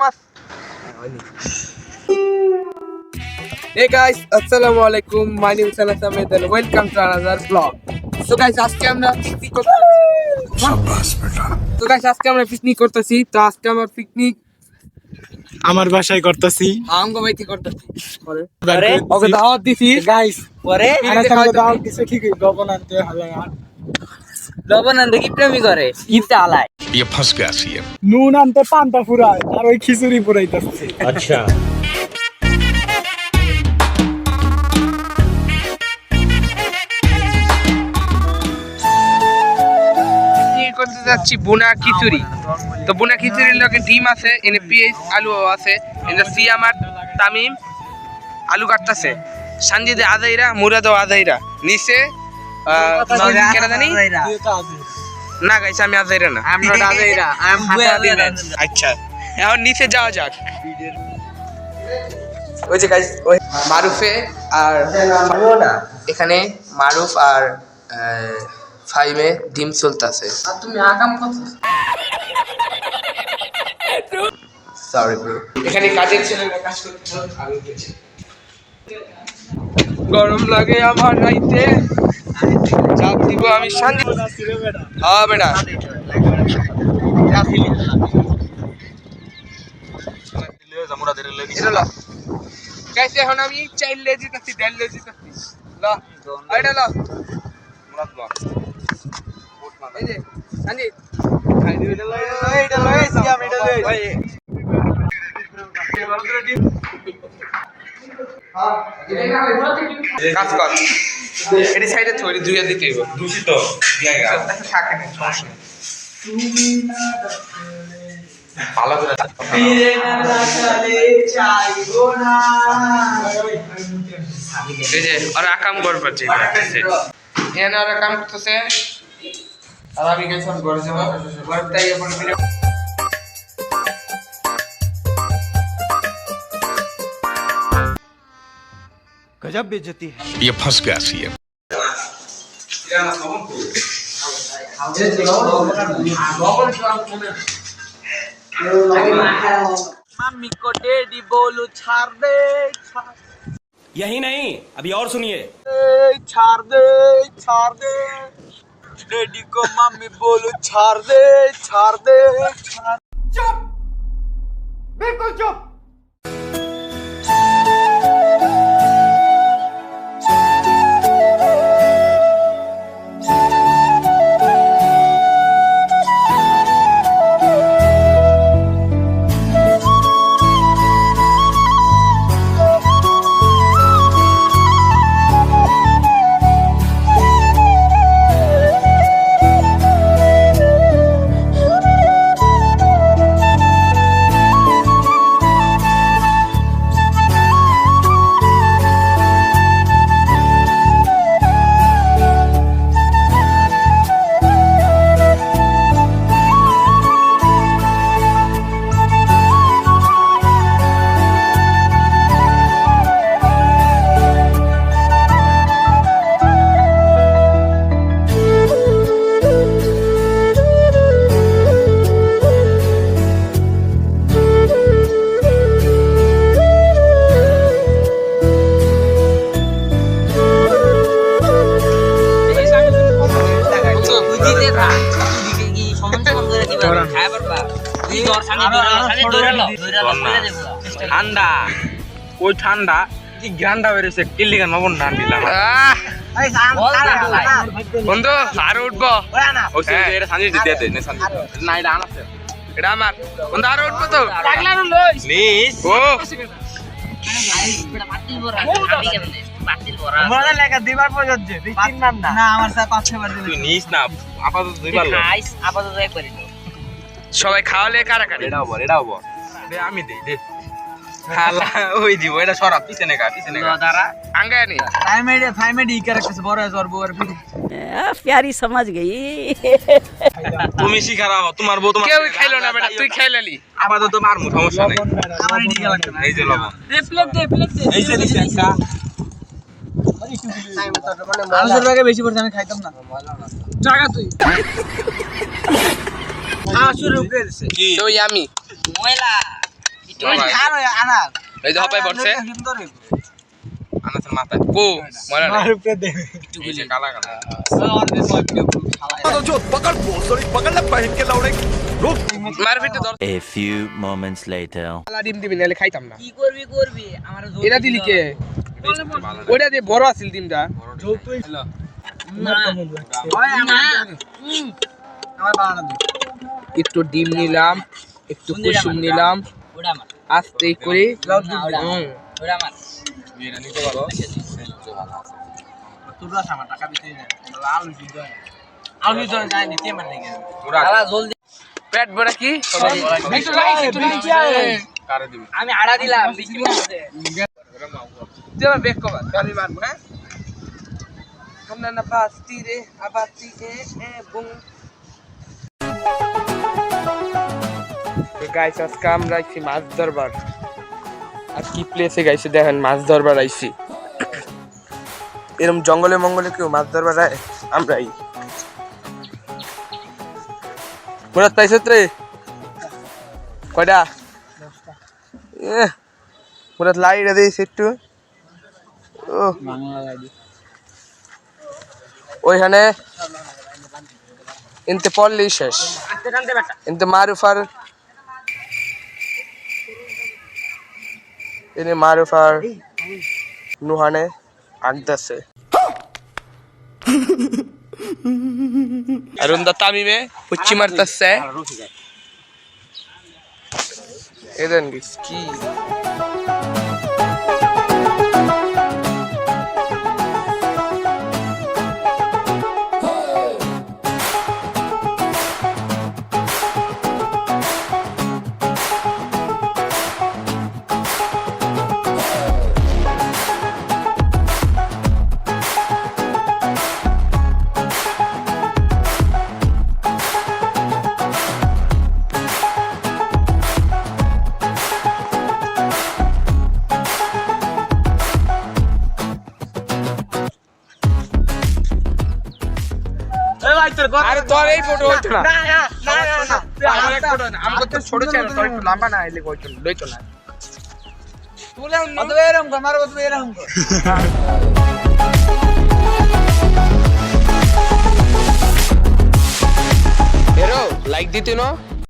much. Hey guys, Assalamualaikum. My name is Anas Ahmed and welcome to another vlog. So guys, আজকে আমরা picnic করতে শাবাশ বেটা। তো guys, আজকে আমরা পিকনিক করতেছি। তো আজকে আমার পিকনিক আমার বাসায় করতেছি, আমগো বাইতে করতেছি। পরে ওকে দাওয়াত দিছি গাইস। পরে আরে তোমাকে দাওয়াত দিছে কি লবণ আনতে হলো আর লবণ আনতে কি প্রেমী করে কিপটা আলায় ये फंस गया सीएम। নুন আনতে পান্তা ফুরায় আর ওই খিচুড়ি পুরাইতেছে। अच्छा করতে যাচ্ছি বুনা খিচুড়ি। তো বুনা খিচুড়ির লগে ডিম আছে, এনে পেঁয়াজ আলু আছে, এনে সিয়াম আর তামিম আলু কাটতেছে, সানজিদে আজাইরা মুরাদও আজাইরা নিচে কেন জানি না গাইস, আমি আজাইরা না, আমরা আজাইরা আই এম হাতা দিবেন। আচ্ছা এখন নিচে যাওয়া যাক। ওই যে গাইস ওই মারুফে আর এখানে মারুফ আর ফাইমে ডিম চলতেছে। আর তুমি আকাম করছো, সরি ব্রো। এখানে কাজের ছেলেরা কাজ করতেছে, আমি গেছি। গরম লাগে আমার রাইতে, চাপ দিব আমি শান্তি। হ্যাঁ বেটা গাইস এখন আমি চাইল লেজি তাছি, ডাল লেজি তাছি। লা আইডা লা মুরাদ লা এই যে সানজি খাই দিবি লা এইটা লই সিয়াম এটা লই কাজ কর, এটি সাইডে থইরি দুইয়া দিতে হইব। দূষিত জায়গা থাকে না, সমস্যা নেই। ভালো করে এই যে ওরা কাম করবে, এখানে ওরা কাম করতেছে আর আমি গেছিলাম ঘরে যাবো। ঘরটাই এখন गजब बेइज्जती है। ये फंस गया सीएम। मम्मी को डैडी बोलो छाड़ दे, यही नहीं अभी और सुनिए। छाड़ दे, छाड़ दे। डैडी को मम्मी बोलो छाड़ दे, छाड़ दे। चुप, बिल्कुल चुप। ঠান্ডা ওই ঠান্ডা কি ঠান্ডা বেড়েছে, কিল্লি গান নবন না দিলাম বন্ধু আর উঠবো এটা সানজি দিতে দে না, এটা আনাছে, এটা আমার বন্ধু আর উঠবো তো প্লিজ। ও মোরা লেখা দিবার পর্যন্ত তুই চিনলাম না, আমার স্যার 5-6 বার দিবি, তুই নিস না, আপাতত দুইবার লো, আপাতত একবারই লো। সবাই খাওয়ালে কারাকারি, এটাও বল দে আমি দেই দে খালা ওই দিব, এটা সরা পিছনে গা দাঁড়া আঙ্গায় নি ফাইমেডি কি রাখতেছে বড় আছে, ওর বউর ফিরে प्यारी समझ गई। তুমি শিখারাও, তোমার বউ তোমার কেউ খাইলো না বেটা, তুই খাইলালি, আপাতত মারমু, সমস্যা নাই। আমারই ঠিক লাগছে না। এই যে লবণ প্লেট দে এই যে দিছে একটা আলুর আগে বেশি পড়ছে, আমি খাইতাম না। জায়গা তুই শুরু করে দিছে সো ইয়ামি ময়লা এই যে হপাই পড়ছে আনাসের মাথায় কো মনে নাই উপরে দে এই যে কালা কালা মারপিটে ধর A few moments later. কালা ডিম দিবি নালে খাইতাম না কি করবি আমার এটা দিলি কে ওইটা দিয়ে বড় আছিল ডিমটা যৌতুই না আমার বানানো দিই একটু ডিম নিলাম একটু কুসুম নিলাম ওটা আমার আস্তে করে ওটা আমার এটা নিতে পারো তোরা আমার টাকা দিতে না আলু দিতে হয় আলু দিতে যায় নিতে আমার নাকি আলা জলদি পেট ভরা কি একটু রাইস কারে দিবি আমি আড়া দিলাম বৃষ্টি পড়ছে তুই আমার বেক কভার আমি মারবো হ্যাঁ আমরা না পাস্তি রে আবাতি এ বুম গাইস আজকে আমরা আইছি মাছ ধরবার আর কি প্লেসে গাইছি দেখেন মাছ ধরবার আইছি এরকম জঙ্গলে মঙ্গলে কেউ মাছ ধরবার আয় আমরাই মুরাদ পাইছ রে কয়টা মুরাদ লাইট দিয়েছে একটু ও ওইখানে ইনতে পড়লেই শেষ ইনতে মারুফার ইনি মারুফার নুহানে আগদাছে আর উন্দা তামিমে পুচ্ছি মারতাছে এদেন কি আরে তোর এই ফটো হইতো না আমার এক ফটো না আমাকে তো ছোট চ্যানেল তোর একটু লম্বা না আইলে কইতো লইতো না তুলে অত এরকম কর মারো তো এরকম কর এরো লাইক দিতে না